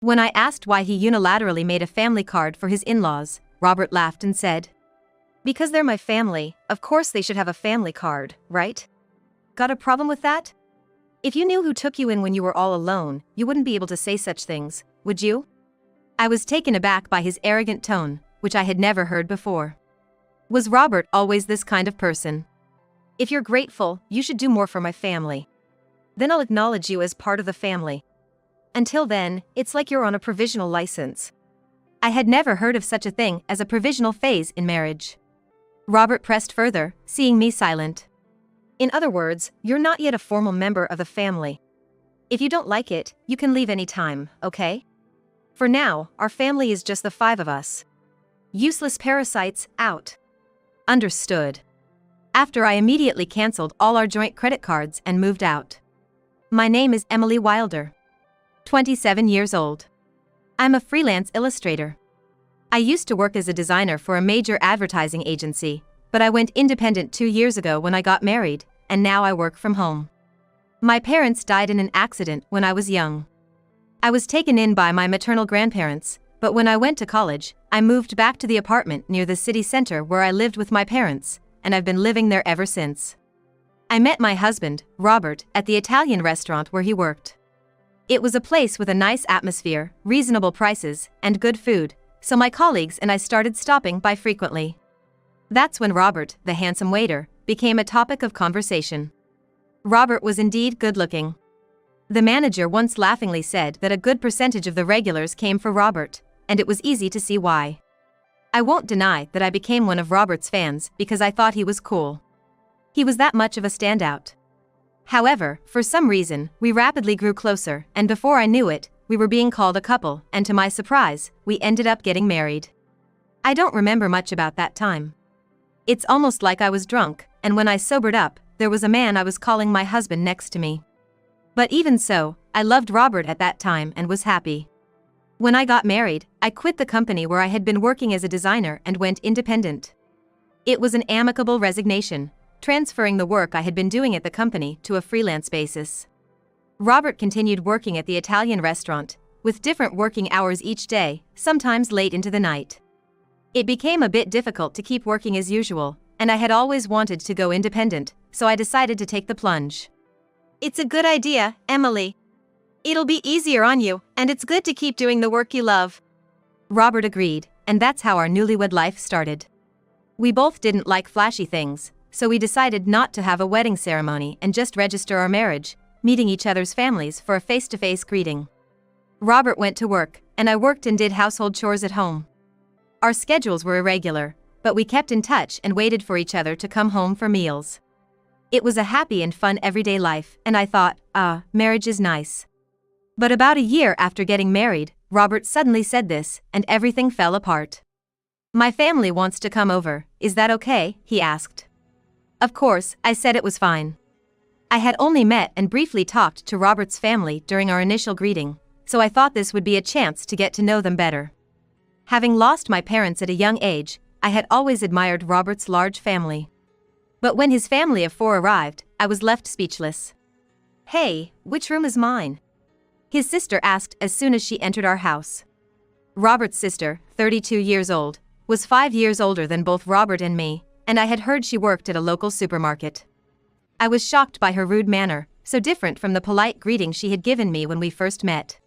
When I asked why he unilaterally made a family card for his in-laws, Robert laughed and said, "Because they're my family, of course they should have a family card, right? Got a problem with that? If you knew who took you in when you were all alone, you wouldn't be able to say such things, would you?" I was taken aback by his arrogant tone, which I had never heard before. Was Robert always this kind of person? "If you're grateful, you should do more for my family. Then I'll acknowledge you as part of the family. Until then, it's like you're on a provisional license." I had never heard of such a thing as a provisional phase in marriage. Robert pressed further, seeing me silent. "In other words, you're not yet a formal member of the family. If you don't like it, you can leave any time, okay? For now, our family is just the 5 of us. Useless parasites, out." Understood. After I immediately canceled all our joint credit cards and moved out. My name is Emily Wilder. 27 years old. I'm a freelance illustrator. I used to work as a designer for a major advertising agency, but I went independent 2 years ago when I got married, and now I work from home. My parents died in an accident when I was young. I was taken in by my maternal grandparents, but when I went to college, I moved back to the apartment near the city center where I lived with my parents, and I've been living there ever since. I met my husband, Robert, at the Italian restaurant where he worked. It was a place with a nice atmosphere, reasonable prices, and good food, so my colleagues and I started stopping by frequently. That's when Robert, the handsome waiter, became a topic of conversation. Robert was indeed good-looking. The manager once laughingly said that a good percentage of the regulars came for Robert, and it was easy to see why. I won't deny that I became one of Robert's fans because I thought he was cool. He was that much of a standout. However, for some reason, we rapidly grew closer, and before I knew it, we were being called a couple, and to my surprise, we ended up getting married. I don't remember much about that time. It's almost like I was drunk, and when I sobered up, there was a man I was calling my husband next to me. But even so, I loved Robert at that time and was happy. When I got married, I quit the company where I had been working as a designer and went independent. It was an amicable resignation, transferring the work I had been doing at the company to a freelance basis. Robert continued working at the Italian restaurant, with different working hours each day, sometimes late into the night. It became a bit difficult to keep working as usual, and I had always wanted to go independent, so I decided to take the plunge. "It's a good idea, Emily. It'll be easier on you, and it's good to keep doing the work you love." Robert agreed, and that's how our newlywed life started. We both didn't like flashy things, so we decided not to have a wedding ceremony and just register our marriage, meeting each other's families for a face-to-face greeting. Robert went to work, and I worked and did household chores at home. Our schedules were irregular, but we kept in touch and waited for each other to come home for meals. It was a happy and fun everyday life, and I thought, marriage is nice. But about a year after getting married, Robert suddenly said this, and everything fell apart. "My family wants to come over, is that okay?" he asked. Of course, I said it was fine. I had only met and briefly talked to Robert's family during our initial greeting, so I thought this would be a chance to get to know them better. Having lost my parents at a young age, I had always admired Robert's large family. But when his family of 4 arrived, I was left speechless. "Hey, which room is mine?" his sister asked as soon as she entered our house. Robert's sister, 32 years old, was 5 years older than both Robert and me, and I had heard she worked at a local supermarket. I was shocked by her rude manner, so different from the polite greeting she had given me when we first met.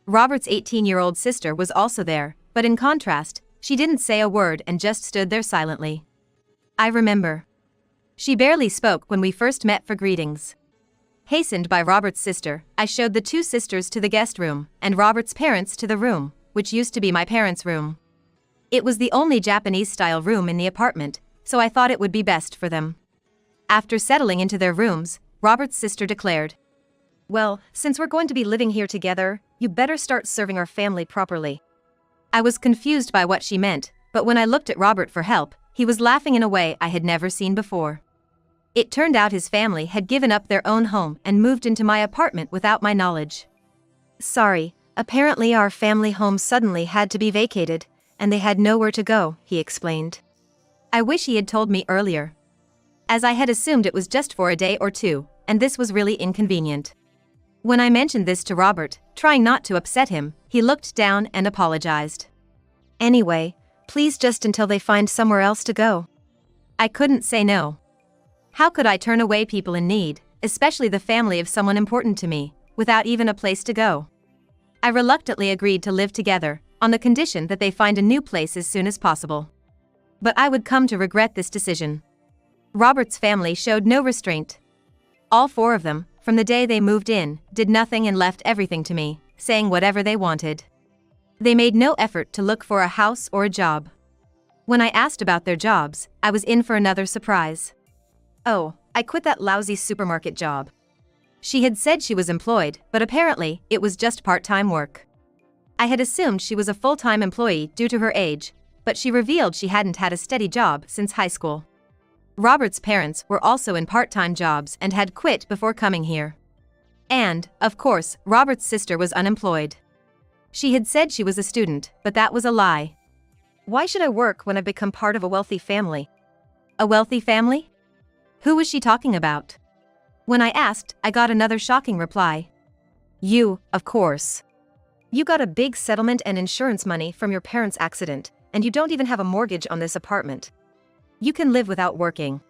Robert's 18-year-old sister was also there, but in contrast, she didn't say a word and just stood there silently. I remember. She barely spoke when we first met for greetings. Hastened by Robert's sister, I showed the 2 sisters to the guest room, and Robert's parents to the room, which used to be my parents' room. It was the only Japanese-style room in the apartment, so I thought it would be best for them. After settling into their rooms, Robert's sister declared, "Well, since we're going to be living here together, you better start serving our family properly." I was confused by what she meant, but when I looked at Robert for help, he was laughing in a way I had never seen before. It turned out his family had given up their own home and moved into my apartment without my knowledge. "Sorry, apparently our family home suddenly had to be vacated, and they had nowhere to go," he explained. I wish he had told me earlier, as I had assumed it was just for a day or 2, and this was really inconvenient. When I mentioned this to Robert, trying not to upset him, he looked down and apologized. Anyway, please just until they find somewhere else to go. I couldn't say no. How could I turn away people in need, especially the family of someone important to me, without even a place to go? I reluctantly agreed to live together, on the condition that they find a new place as soon as possible. But I would come to regret this decision. Robert's family showed no restraint. All four of them, from the day they moved in, did nothing and left everything to me, saying whatever they wanted. They made no effort to look for a house or a job. When I asked about their jobs, I was in for another surprise. Oh, I quit that lousy supermarket job. She had said she was employed, but apparently, it was just part-time work. I had assumed she was a full-time employee due to her age, but she revealed she hadn't had a steady job since high school. Robert's parents were also in part-time jobs and had quit before coming here. And, of course, Robert's sister was unemployed. She had said she was a student, but that was a lie. Why should I work when I've become part of a wealthy family? A wealthy family? Who was she talking about? When I asked, I got another shocking reply. You, of course. You got a big settlement and insurance money from your parents' accident, and you don't even have a mortgage on this apartment. You can live without working.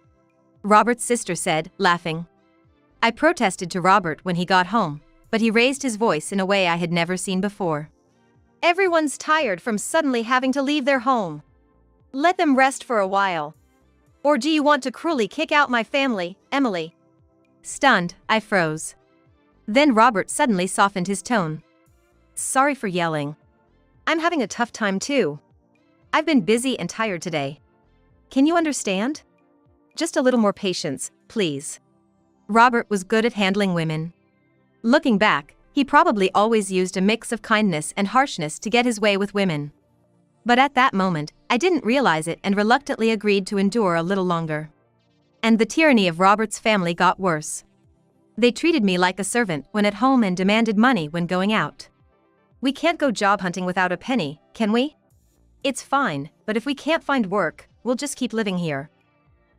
Robert's sister said, laughing. I protested to Robert when he got home, but he raised his voice in a way I had never seen before. Everyone's tired from suddenly having to leave their home. Let them rest for a while. Or do you want to cruelly kick out my family, Emily? Stunned, I froze. Then Robert suddenly softened his tone. Sorry for yelling. I'm having a tough time too. I've been busy and tired today. Can you understand? Just a little more patience, please. Robert was good at handling women. Looking back, he probably always used a mix of kindness and harshness to get his way with women. But at that moment, I didn't realize it and reluctantly agreed to endure a little longer. And the tyranny of Robert's family got worse. They treated me like a servant when at home and demanded money when going out. We can't go job hunting without a penny, can we? It's fine, but if we can't find work, we'll just keep living here.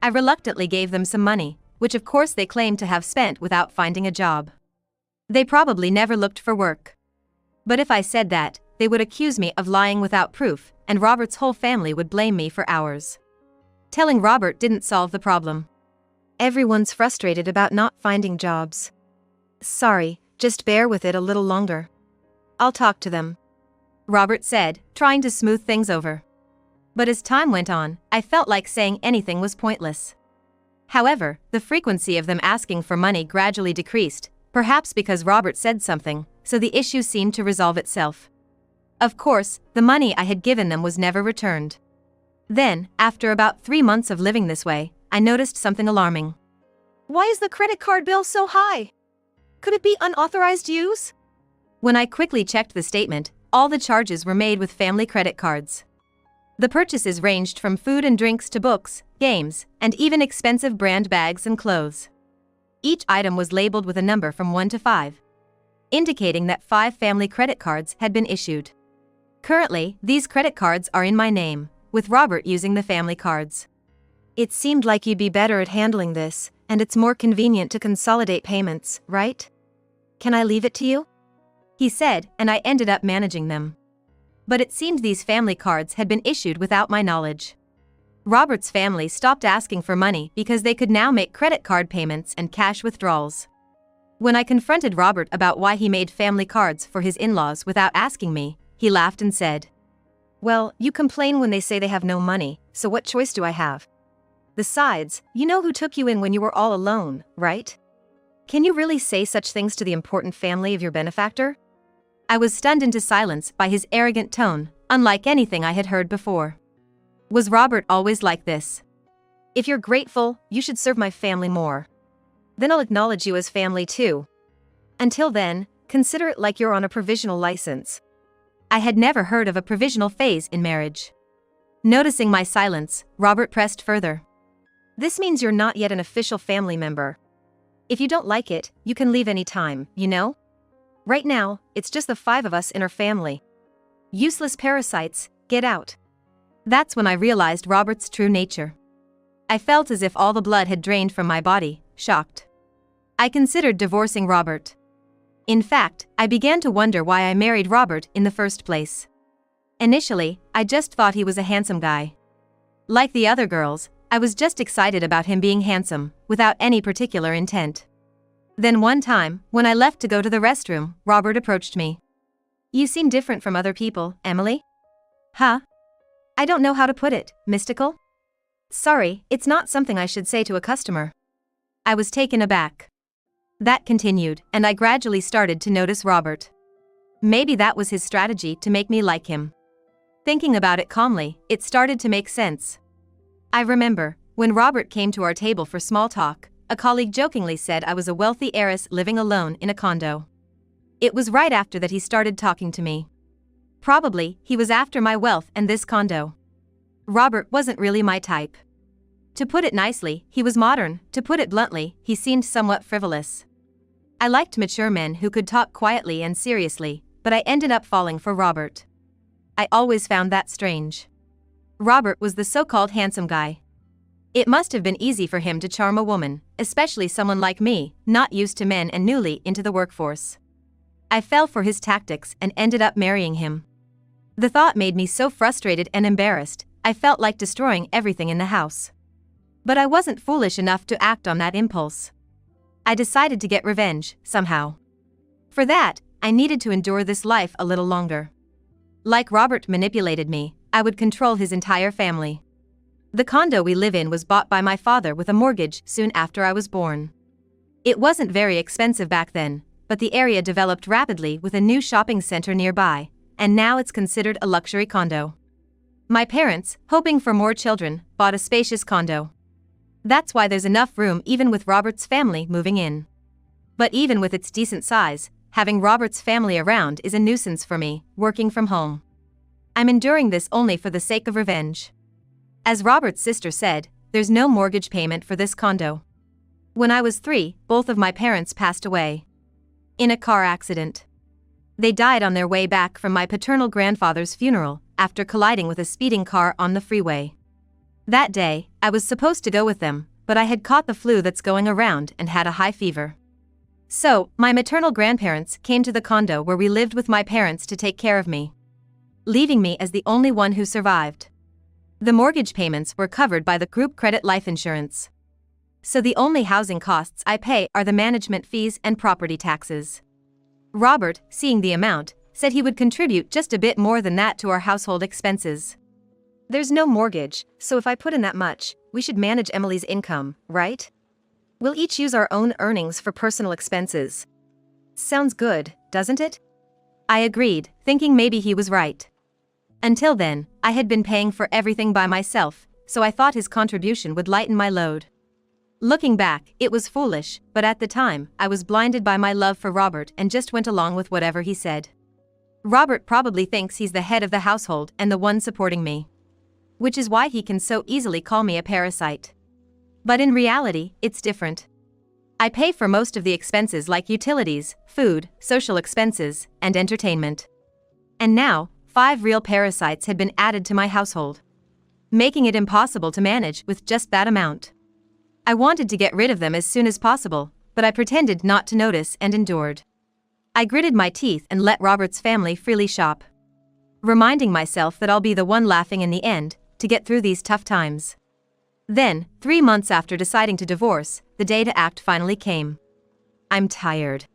I reluctantly gave them some money, which of course they claimed to have spent without finding a job. They probably never looked for work. But if I said that, they would accuse me of lying without proof, and Robert's whole family would blame me for hours. Telling Robert didn't solve the problem. Everyone's frustrated about not finding jobs. Sorry, just bear with it a little longer. I'll talk to them, Robert said, trying to smooth things over. But as time went on, I felt like saying anything was pointless. However, the frequency of them asking for money gradually decreased, perhaps because Robert said something, so the issue seemed to resolve itself. Of course, the money I had given them was never returned. Then, after about 3 months of living this way, I noticed something alarming. Why is the credit card bill so high? Could it be unauthorized use? When I quickly checked the statement, all the charges were made with family credit cards. The purchases ranged from food and drinks to books, games, and even expensive brand bags and clothes. Each item was labeled with a number from 1 to 5, indicating that 5 family credit cards had been issued. Currently, these credit cards are in my name, with Robert using the family cards. It seemed like you'd be better at handling this, and it's more convenient to consolidate payments, right? Can I leave it to you? He said, and I ended up managing them. But it seemed these family cards had been issued without my knowledge. Robert's family stopped asking for money because they could now make credit card payments and cash withdrawals. When I confronted Robert about why he made family cards for his in-laws without asking me, he laughed and said, Well, you complain when they say they have no money, so what choice do I have? Besides, you know who took you in when you were all alone, right? Can you really say such things to the important family of your benefactor? I was stunned into silence by his arrogant tone, unlike anything I had heard before. Was Robert always like this? If you're grateful, you should serve my family more. Then I'll acknowledge you as family too. Until then, consider it like you're on a provisional license. I had never heard of a provisional phase in marriage. Noticing my silence, Robert pressed further. This means you're not yet an official family member. If you don't like it, you can leave any time, you know? Right now, it's just the 5 of us in our family. Useless parasites, get out. That's when I realized Robert's true nature. I felt as if all the blood had drained from my body, shocked. I considered divorcing Robert. In fact, I began to wonder why I married Robert in the first place. Initially, I just thought he was a handsome guy. Like the other girls, I was just excited about him being handsome, without any particular intent. Then one time, when I left to go to the restroom, Robert approached me. "You seem different from other people, Emily." "Huh? I don't know how to put it, mystical?" "Sorry, it's not something I should say to a customer." I was taken aback. That continued, and I gradually started to notice Robert. Maybe that was his strategy to make me like him. Thinking about it calmly, it started to make sense. I remember, when Robert came to our table for small talk, a colleague jokingly said I was a wealthy heiress living alone in a condo. It was right after that he started talking to me. Probably, he was after my wealth and this condo. Robert wasn't really my type. To put it nicely, he was modern. To put it bluntly, he seemed somewhat frivolous. I liked mature men who could talk quietly and seriously, but I ended up falling for Robert. I always found that strange. Robert was the so-called handsome guy. It must have been easy for him to charm a woman, especially someone like me, not used to men and newly into the workforce. I fell for his tactics and ended up marrying him. The thought made me so frustrated and embarrassed, I felt like destroying everything in the house. But I wasn't foolish enough to act on that impulse. I decided to get revenge, somehow. For that, I needed to endure this life a little longer. Like Robert manipulated me, I would control his entire family. The condo we live in was bought by my father with a mortgage soon after I was born. It wasn't very expensive back then, but the area developed rapidly with a new shopping center nearby, and now it's considered a luxury condo. My parents, hoping for more children, bought a spacious condo. That's why there's enough room even with Robert's family moving in. But even with its decent size, having Robert's family around is a nuisance for me, working from home. I'm enduring this only for the sake of revenge. As Robert's sister said, there's no mortgage payment for this condo. When I was 3, both of my parents passed away. In a car accident. They died on their way back from my paternal grandfather's funeral, after colliding with a speeding car on the freeway. That day, I was supposed to go with them, but I had caught the flu that's going around and had a high fever. So, my maternal grandparents came to the condo where we lived with my parents to take care of me, leaving me as the only one who survived. The mortgage payments were covered by the group credit life insurance. So the only housing costs I pay are the management fees and property taxes. Robert, seeing the amount, said he would contribute just a bit more than that to our household expenses. There's no mortgage, so if I put in that much, we should manage Emily's income, right? We'll each use our own earnings for personal expenses. Sounds good, doesn't it? I agreed, thinking maybe he was right. Until then, I had been paying for everything by myself, so I thought his contribution would lighten my load. Looking back, it was foolish, but at the time, I was blinded by my love for Robert and just went along with whatever he said. Robert probably thinks he's the head of the household and the one supporting me. Which is why he can so easily call me a parasite. But in reality, it's different. I pay for most of the expenses like utilities, food, social expenses, and entertainment. And now, 5 real parasites had been added to my household, making it impossible to manage with just that amount. I wanted to get rid of them as soon as possible, but I pretended not to notice and endured. I gritted my teeth and let Robert's family freely shop, reminding myself that I'll be the one laughing in the end, to get through these tough times. Then, 3 months after deciding to divorce, the day to act finally came. I'm tired.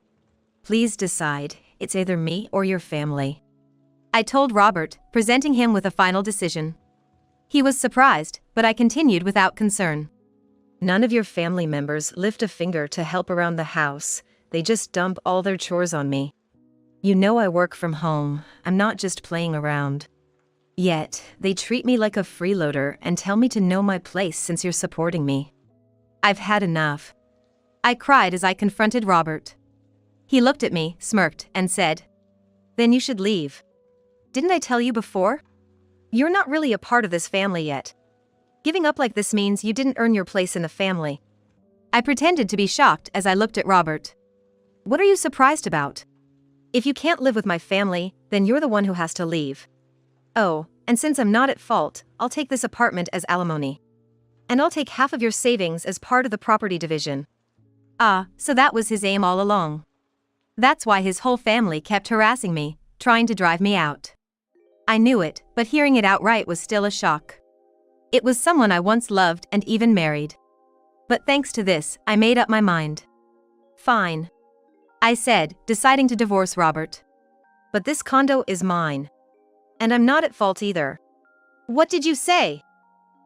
Please decide, it's either me or your family. I told Robert, presenting him with a final decision. He was surprised, but I continued without concern. None of your family members lift a finger to help around the house, they just dump all their chores on me. You know I work from home, I'm not just playing around. Yet, they treat me like a freeloader and tell me to know my place since you're supporting me. I've had enough. I cried as I confronted Robert. He looked at me, smirked, and said, Then you should leave. Didn't I tell you before? You're not really a part of this family yet. Giving up like this means you didn't earn your place in the family. I pretended to be shocked as I looked at Robert. What are you surprised about? If you can't live with my family, then you're the one who has to leave. Oh, and since I'm not at fault, I'll take this apartment as alimony. And I'll take half of your savings as part of the property division. Ah, so that was his aim all along. That's why his whole family kept harassing me, trying to drive me out. I knew it, but hearing it outright was still a shock. It was someone I once loved and even married. But thanks to this, I made up my mind. Fine, I said, deciding to divorce Robert. But this condo is mine. And I'm not at fault either. What did you say?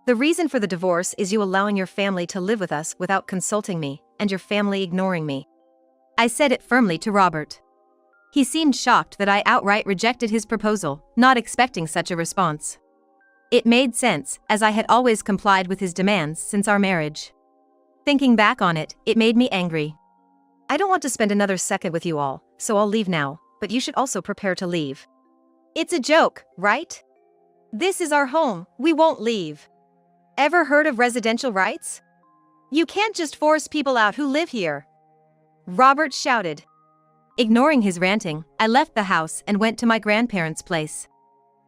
The reason for the divorce is you allowing your family to live with us without consulting me, and your family ignoring me. I said it firmly to Robert. He seemed shocked that I outright rejected his proposal, not expecting such a response. It made sense, as I had always complied with his demands since our marriage. Thinking back on it, it made me angry. I don't want to spend another second with you all, so I'll leave now, but you should also prepare to leave. It's a joke, right? This is our home, we won't leave. Ever heard of residential rights? You can't just force people out who live here. Robert shouted. Ignoring his ranting, I left the house and went to my grandparents' place.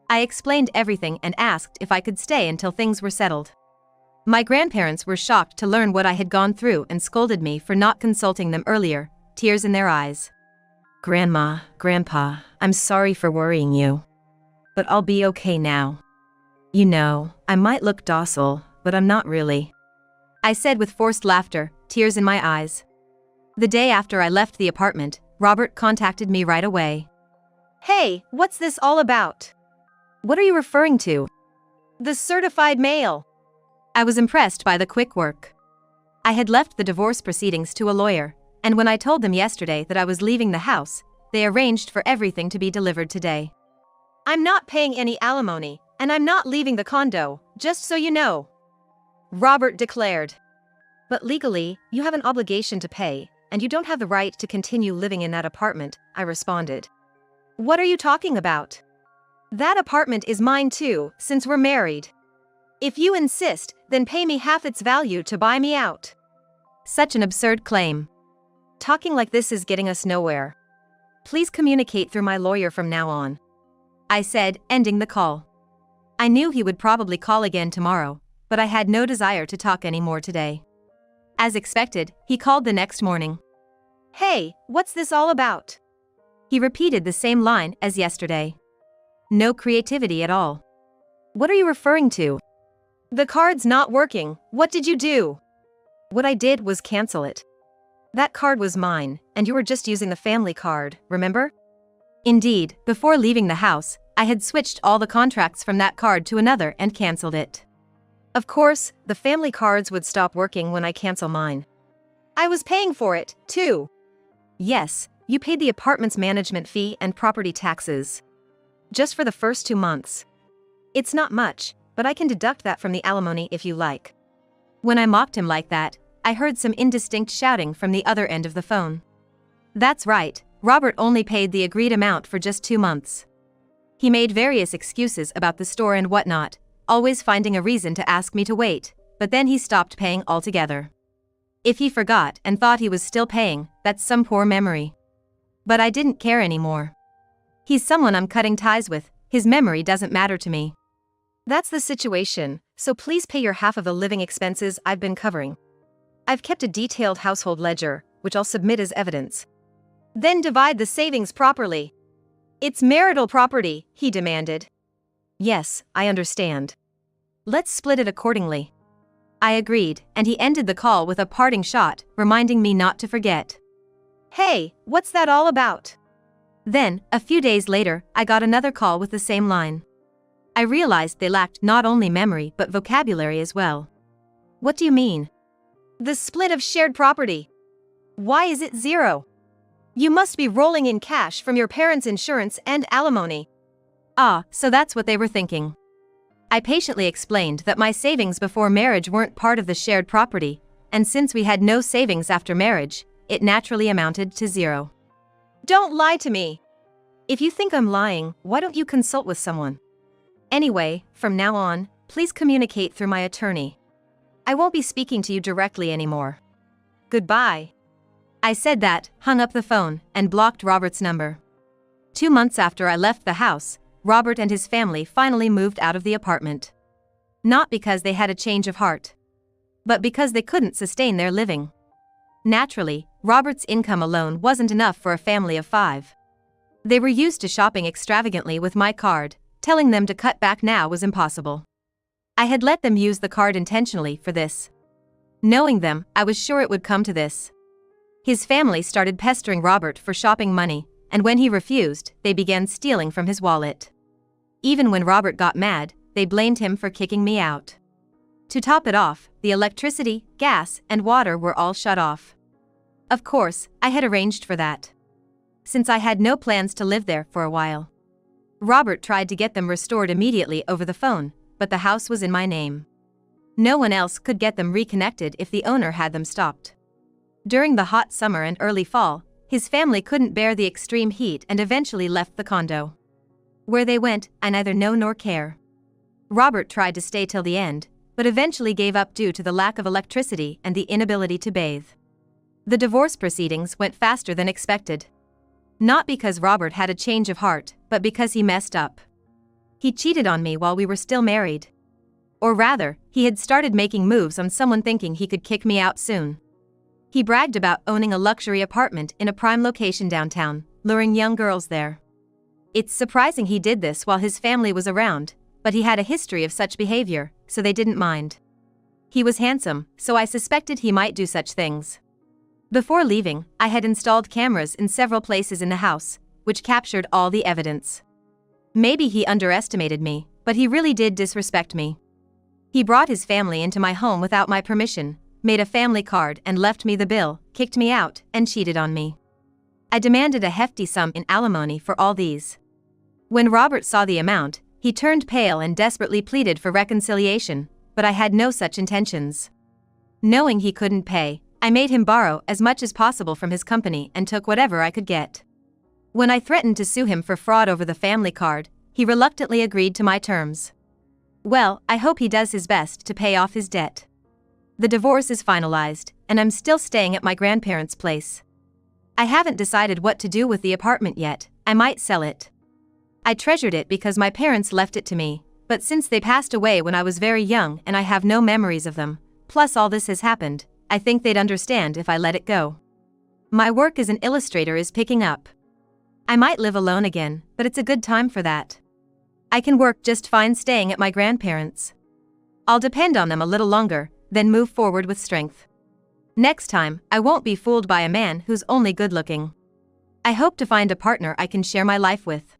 I explained everything and asked if I could stay until things were settled. My grandparents were shocked to learn what I had gone through and scolded me for not consulting them earlier, tears in their eyes. Grandma, Grandpa, I'm sorry for worrying you. But I'll be okay now. You know, I might look docile, but I'm not really. I said with forced laughter, tears in my eyes. The day after I left the apartment, Robert contacted me right away. Hey, what's this all about? What are you referring to? The certified mail. I was impressed by the quick work. I had left the divorce proceedings to a lawyer, and when I told them yesterday that I was leaving the house, they arranged for everything to be delivered today. I'm not paying any alimony, and I'm not leaving the condo, just so you know. Robert declared. But legally, you have an obligation to pay, and you don't have the right to continue living in that apartment, I responded. What are you talking about? That apartment is mine too, since we're married. If you insist, then pay me half its value to buy me out. Such an absurd claim. Talking like this is getting us nowhere. Please communicate through my lawyer from now on. I said, ending the call. I knew he would probably call again tomorrow, but I had no desire to talk anymore today. As expected, he called the next morning. Hey, what's this all about? He repeated the same line as yesterday. No creativity at all. What are you referring to? The card's not working, what did you do? What I did was cancel it. That card was mine, and you were just using the family card, remember? Indeed, before leaving the house, I had switched all the contracts from that card to another and cancelled it. Of course, the family cards would stop working when I cancel mine. I was paying for it, too. Yes, you paid the apartment's management fee and property taxes. Just for the first 2 months. It's not much, but I can deduct that from the alimony if you like. When I mocked him like that, I heard some indistinct shouting from the other end of the phone. That's right, Robert only paid the agreed amount for just 2 months. He made various excuses about the store and whatnot, always finding a reason to ask me to wait, but then he stopped paying altogether. If he forgot and thought he was still paying, that's some poor memory. But I didn't care anymore. He's someone I'm cutting ties with, his memory doesn't matter to me. That's the situation, so please pay your half of the living expenses I've been covering. I've kept a detailed household ledger, which I'll submit as evidence. Then divide the savings properly. It's marital property, he demanded. Yes, I understand. Let's split it accordingly. I agreed, and he ended the call with a parting shot, reminding me not to forget. Hey, what's that all about? Then, a few days later, I got another call with the same line. I realized they lacked not only memory but vocabulary as well. What do you mean? The split of shared property. Why is it 0? You must be rolling in cash from your parents' insurance and alimony. Ah, so that's what they were thinking. I patiently explained that my savings before marriage weren't part of the shared property, and since we had no savings after marriage, it naturally amounted to 0. Don't lie to me. If you think I'm lying, why don't you consult with someone? Anyway, from now on, please communicate through my attorney. I won't be speaking to you directly anymore. Goodbye. I said that, hung up the phone, and blocked Robert's number. 2 months after I left the house, Robert and his family finally moved out of the apartment. Not because they had a change of heart, but because they couldn't sustain their living. Naturally, Robert's income alone wasn't enough for a family of 5. They were used to shopping extravagantly with my card. Telling them to cut back now was impossible. I had let them use the card intentionally for this. Knowing them, I was sure it would come to this. His family started pestering Robert for shopping money, and when he refused, they began stealing from his wallet. Even when Robert got mad, they blamed him for kicking me out. To top it off, the electricity, gas, and water were all shut off. Of course, I had arranged for that, since I had no plans to live there for a while. Robert tried to get them restored immediately over the phone, but the house was in my name. No one else could get them reconnected if the owner had them stopped. During the hot summer and early fall, his family couldn't bear the extreme heat and eventually left the condo. Where they went, I neither know nor care. Robert tried to stay till the end, but eventually gave up due to the lack of electricity and the inability to bathe. The divorce proceedings went faster than expected. Not because Robert had a change of heart, but because he messed up. He cheated on me while we were still married. Or rather, he had started making moves on someone thinking he could kick me out soon. He bragged about owning a luxury apartment in a prime location downtown, luring young girls there. It's surprising he did this while his family was around, but he had a history of such behavior, so they didn't mind. He was handsome, so I suspected he might do such things. Before leaving, I had installed cameras in several places in the house, which captured all the evidence. Maybe he underestimated me, but he really did disrespect me. He brought his family into my home without my permission, made a family card and left me the bill, kicked me out, and cheated on me. I demanded a hefty sum in alimony for all these. When Robert saw the amount, he turned pale and desperately pleaded for reconciliation, but I had no such intentions. Knowing he couldn't pay, I made him borrow as much as possible from his company and took whatever I could get. When I threatened to sue him for fraud over the family card, he reluctantly agreed to my terms. Well, I hope he does his best to pay off his debt. The divorce is finalized, and I'm still staying at my grandparents' place. I haven't decided what to do with the apartment yet. I might sell it. I treasured it because my parents left it to me, but since they passed away when I was very young and I have no memories of them, plus all this has happened, I think they'd understand if I let it go. My work as an illustrator is picking up. I might live alone again, but it's a good time for that. I can work just fine staying at my grandparents'. I'll depend on them a little longer, then move forward with strength. Next time, I won't be fooled by a man who's only good looking. I hope to find a partner I can share my life with.